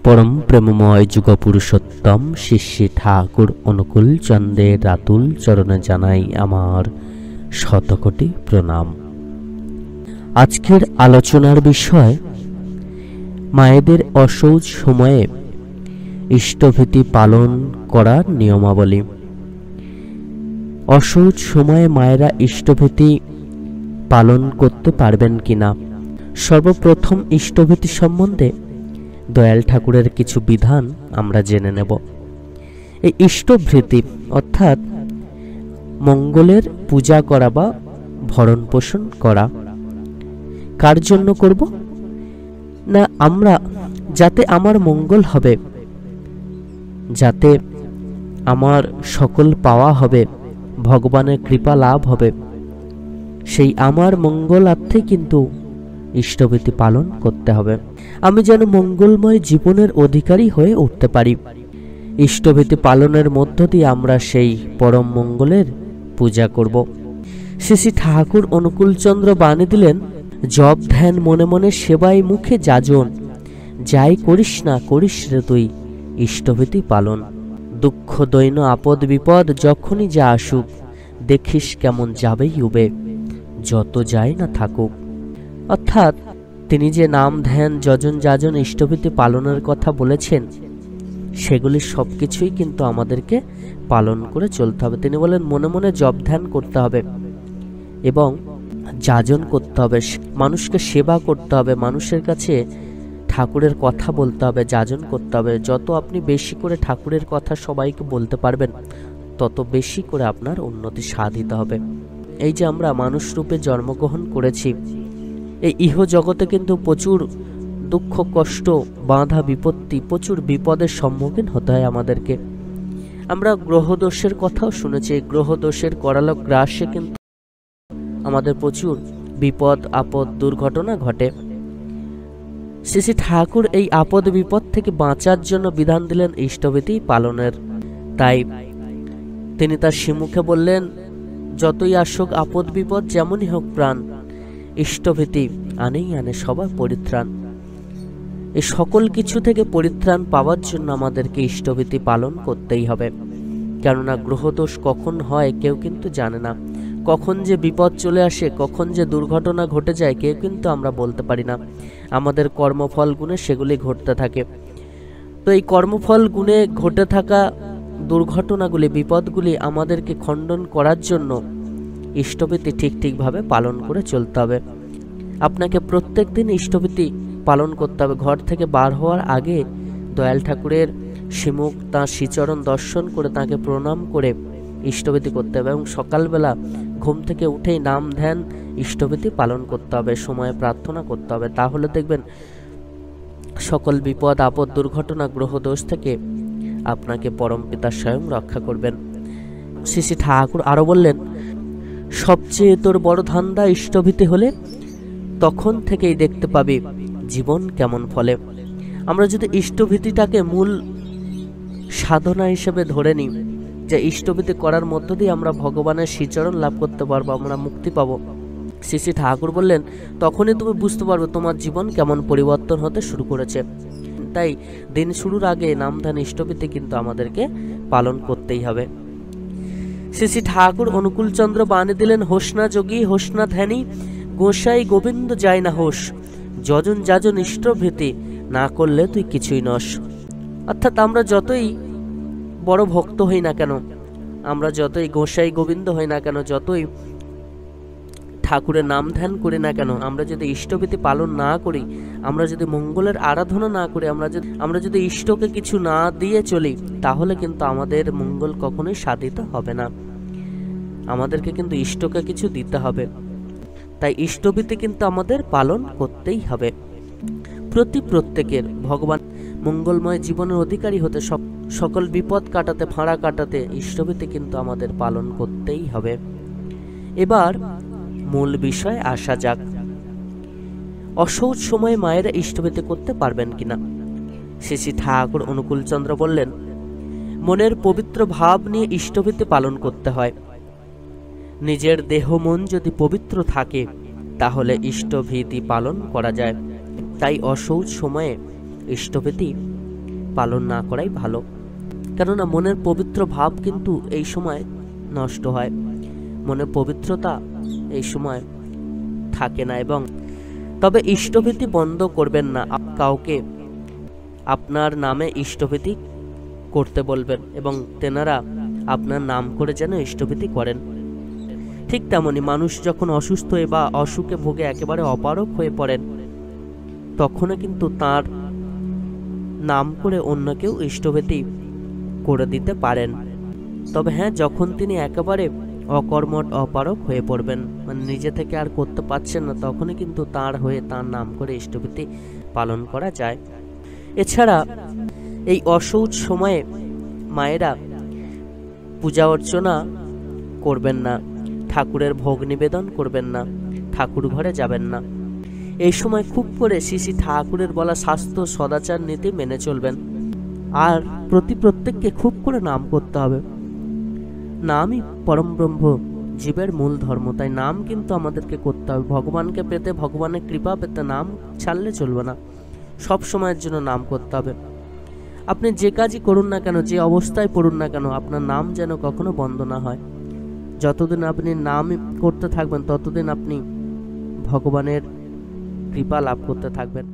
পরম প্রেমময় যুগ পুরুষোত্তম শ্রী শ্রী ঠাকুর অনুকূল চন্দ্রের রাতুল চরণে জানাই আমার শতকোটি প্রণাম। আজকের আলোচনার বিষয় মায়েদের অসৌচ সময়ে ইষ্টভীতি পালন করার নিয়মাবলী। অসৌচ সময়ে মায়েরা ইষ্টভীতি পালন করতে পারবেন কিনা। সর্বপ্রথম ইষ্টভীতি সম্বন্ধে দয়াল ঠাকুরের কিছু বিধান আমরা জেনে নেব। এই ইষ্টভীতি অর্থাৎ মঙ্গলের পূজা করা বা ভরণ পোষণ করা কার জন্য করব না, আমরা যাতে আমার মঙ্গল হবে, যাতে আমার সকল পাওয়া হবে, ভগবানের কৃপা লাভ হবে, সেই আমার মঙ্গলার্থে কিন্তু ইষ্টভীতি পালন করতে হবে। আমি যেন মঙ্গলময় জীবনের অধিকারী হয়ে উঠতে পারি। ইষ্টভীতি পালনের মধ্য দিয়ে আমরা সেই পরম মঙ্গলের পূজা করব। শ্রী শ্রী ঠাকুর অনুকূলচন্দ্র বাণী দিলেন, জপ ধ্যান মনে মনে সেবাই মুখে যাজন, যাই করিস না করিস রে তুই ইষ্টভীতি পালন। দুঃখ দৈন্য আপদ বিপদ যখনই যা আসুক, দেখিস কেমন যাবেই উবে, যত যায় না থাকুক। অর্থাৎ তিনি যে নাম ধ্যান যজন যাজন ইষ্টভীতি পালনের কথা বলেছেন, সেগুলি সবকিছুই কিন্তু আমাদেরকে পালন করে চলতে হবে। তিনি বলেন মনে মনে জপ ধ্যান করতে হবে এবং যাজন করতে হবে, মানুষকে সেবা করতে হবে, মানুষের কাছে ঠাকুরের কথা বলতে হবে, যাজন করতে হবে। যত আপনি বেশি করে ঠাকুরের কথা সবাইকে বলতে পারবেন, তত বেশি করে আপনার উন্নতি সাধিত হবে। এই যে আমরা মানুষ রূপে জন্মগ্রহণ করেছি, এই ইহ জগতে কিন্তু প্রচুর দুঃখ কষ্ট বাধা বিপত্তি, প্রচুর বিপদের সম্মুখীন হতে হয় আমাদেরকে। আমরা গ্রহদোষের কথাও শুনেছি, গ্রহদোষের করালো গ্রাসে কিন্তু আমাদের প্রচুর বিপদ আপদ দুর্ঘটনা ঘটে। শ্রী শ্রী ঠাকুর এই আপদ বিপদ থেকে বাঁচার জন্য বিধান দিলেন ইষ্টভীতি পালনের। তাই তিনি তার শ্রীমুখে বললেন, যতই আসুক আপদ বিপদ যেমনই হোক প্রাণ, ইষ্টভীতি আনেই আনে সবার পরিত্রাণ। এই সকল কিছু থেকে পরিত্রাণ পাওয়ার জন্য আমাদেরকে ইষ্টভীতি পালন করতেই হবে। কেননা গ্রহদোষ কখন হয় কেউ কিন্তু জানে না, কখন যে বিপদ চলে আসে, কখন যে দুর্ঘটনা ঘটে যায় কেউ কিন্তু আমরা বলতে পারি না। আমাদের কর্মফল গুণে সেগুলি ঘটতে থাকে। তো এই কর্মফল গুণে ঘটে থাকা দুর্ঘটনাগুলি, বিপদগুলি আমাদেরকে খণ্ডন করার জন্য ইষ্টভীতি ঠিকভাবে পালন করে চলতে হবে। আপনাকে প্রত্যেক দিন ইষ্টভীতি পালন করতে হবে। ঘর থেকে বার হওয়ার আগে দয়াল ঠাকুরের শ্রীমুখ, তাঁর শ্রীচরণ দর্শন করে তাঁকে প্রণাম করে ইষ্টভীতি করতে হবে এবং সকালবেলা ঘুম থেকে উঠেই নাম ধ্যান ইষ্টভীতি পালন করতে হবে, সময়ে প্রার্থনা করতে হবে। তাহলে দেখবেন সকল বিপদ আপদ দুর্ঘটনা গ্রহদোষ থেকে আপনাকে পরম পিতা স্বয়ং রক্ষা করবেন। শ্রী শ্রী ঠাকুর আরো বললেন, সবচেয়ে তোর বড় ধান্দা ইষ্টভীতি হলে তখন থেকেই দেখতে পাবি জীবন কেমন ফলে। আমরা যদি ইষ্টভীতিটাকে মূল সাধনা হিসেবে ধরে নিই, যে ইষ্টভীতি করার মধ্য দিয়ে আমরা ভগবানের শ্রীচরণ লাভ করতে পারবো, আমরা মুক্তি পাবো, শ্রী শ্রী ঠাকুর বললেন তখনই তুমি বুঝতে পারবে তোমার জীবন কেমন পরিবর্তন হতে শুরু করেছে। তাই দিন শুরুর আগে নাম ধ্যান ইষ্টভীতি কিন্তু আমাদেরকে পালন করতেই হবে। শ্রী শ্রী ঠাকুর অনুকূলচন্দ্র বাণী দিলেন, হোস না যোগী হোস না ধ্যানী, গোসাই গোবিন্দ যায় না হোস, যজন যাজন ইষ্টভীতি না করলে তুই কিছুই নস। অর্থাৎ আমরা যতই বড় ভক্ত হই না কেন, আমরা যতই গোসাই গোবিন্দ হই না কেন, যতই ঠাকুরের নাম ধ্যান করি না কেন, আমরা যদি ইষ্টভীতি পালন না করি, আমরা যদি মঙ্গলের আরাধনা না করি, আমরা যদি ইষ্টকে কিছু না দিয়ে চলি, তাহলে কিন্তু আমাদের মঙ্গল কখনোই সাধিত হবে না। আমাদেরকে কিন্তু ইষ্টকে কিছু দিতে হবে। তাই ইষ্টভীতি কিন্তু আমাদের পালন করতেই হবে। প্রত্যেকের ভগবান মঙ্গলময় জীবনের অধিকারী হতে, সকল বিপদ কাটাতে, ফাঁড়া কাটাতে ইষ্টভীতি কিন্তু আমাদের পালন করতেই হবে। এবার মূল বিষয় আসা যাক, অসৌচ সময়ে মায়েরা ইষ্টভীতি করতে পারবেন কিনা। শ্রী শ্রী ঠাকুর অনুকূলচন্দ্র বললেন, মনের পবিত্র ভাব নিয়ে ইষ্টভীতি পালন করতে হয়। নিজের দেহ মন যদি পবিত্র থাকে তাহলে ইষ্টভীতি পালন করা যায়। তাই অসৌচ সময়ে ইষ্টভীতি পালন না করাই ভালো, কেননা মনের পবিত্র ভাব কিন্তু এই সময় নষ্ট হয়, মনের পবিত্রতা এই সময় থাকে না। এবং তবে ইষ্টভীতি বন্ধ করবেন না, কাউকে আপনার নামে ইষ্টভীতি করতে বলবেন এবং তেনারা আপনার নাম করে যেন ইষ্টভীতি করেন। ঠিক তেমনি মানুষ যখন অসুস্থ হয়ে বা অসুখে ভোগে একেবারে অপারগ হয়ে পড়েন, তখনও কিন্তু তার নাম করে অন্য কেউ ইষ্টভীতি করে দিতে পারেন। তবে হ্যাঁ, যখন তিনি একেবারে অকর্মঠ অপারগ হয়ে পড়বেন, মানে নিজে থেকে আর করতে পারছেন না, তখনই কিন্তু তার হয়ে তার নাম করে ইষ্টভীতি পালন করা যায়। এছাড়া এই অসৌচ সময়ে মায়েরা পূজা অর্চনা করবেন না, ঠাকুরের ভোগ নিবেদন করবেন না, ঠাকুর ঘরে যাবেন না। এই সময় খুব করে শ্রী ঠাকুরের বলা স্বাস্থ্য সদাচার নীতি মেনে চলবেন। আর প্রত্যেককে খুব করে নাম করতে হবে। নামই পরম ব্রহ্ম, জীবের মূল ধর্ম, তাই নাম কিন্তু আমাদেরকে করতে হবে। ভগবানকে পেতে, ভগবানের কৃপা পেতে নাম ছাড়লে চলবে না, সব সময়ের জন্য নাম করতে হবে। আপনি যে কাজই করুন না কেন, যে অবস্থায় পড়ুন না কেন, আপনার নাম যেন কখনো বন্ধ না হয়। যতদিন আপনি নাম করতে থাকবেন, ততদিন আপনি ভগবানের কৃপা লাভ করতে থাকবেন।